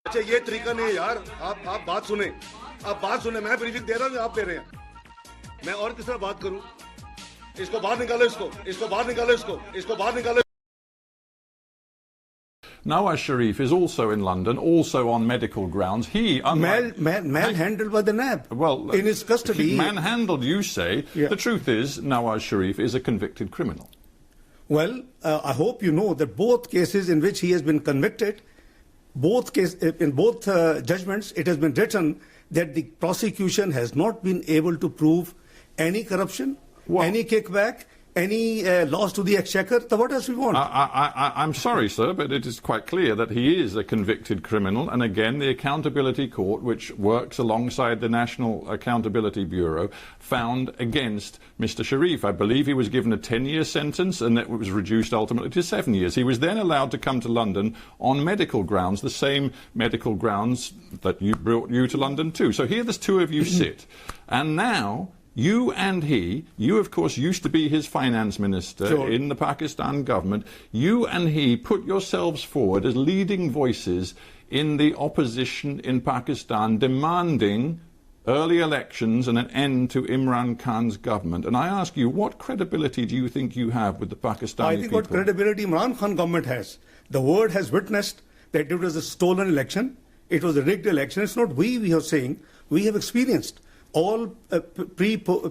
اچھا یہ طریقہ نہیں ہے یار, آپ بات سنیں, میں بریفنگ دے رہا ہوں, آپ دے رہے ہیں, میں اور کس طرح بات کروں؟ اس کو باہر نکالو, اس کو باہر نکالو. Nawaz Sharif is also in London, also on medical grounds. He manhandled by the NAB. Well, in his custody. Manhandled, you say. Yeah. The truth is, Nawaz Sharif is a convicted criminal. Well, I hope you know that both cases in which he has been convicted, in both judgments, it has been written that the prosecution has not been able to prove any corruption, any kickback, any loss to the exchequer. So what else we want? I'm sorry, sir, but it is quite clear that he is a convicted criminal. And again, the Accountability Court, which works alongside the National Accountability Bureau, found against Mr. Sharif. I believe he was given a 10-year sentence, and it was reduced ultimately to 7 years. He was then allowed to come to London on medical grounds, the same medical grounds that brought you to London too. So here the two of you sit. And now, you and you of course used to be his finance minister in the Pakistan government, you and he put yourselves forward as leading voices in the opposition in Pakistan, demanding early elections and an end to Imran Khan's government. And I ask you, what credibility do you think you have with the Pakistani people? I think what credibility Imran Khan government has. The world has witnessed that it was a stolen election, it was a rigged election. It's not we are saying, we have experienced. All pre-poll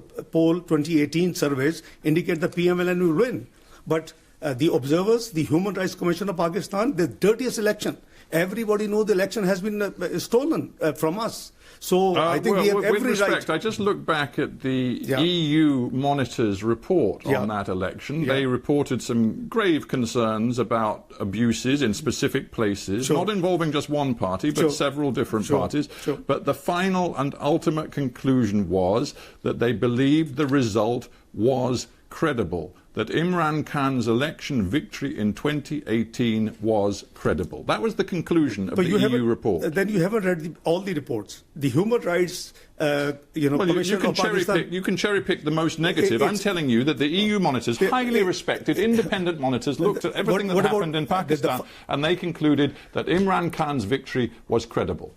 2018 surveys indicate the PMLN will win. But the observers, the Human Rights Commission of Pakistan, the dirtiest election. Everybody knows the election has been stolen from us. So I think we have every with respect, right. I just look back at the EU Monitor's report on that election. They reported some grave concerns about abuses in specific places, not involving just one party, but several different parties. But the final and ultimate conclusion was that they believed the result was credible, that Imran Khan's election victory in 2018 was credible. That was the conclusion of the EU report. Then you haven't read all the reports. The Human Rights Commission of Pakistan. You can cherry pick the most negative. I'm telling you that the EU monitors, highly respected, independent monitors, looked at everything that happened in Pakistan, and they concluded that Imran Khan's victory was credible.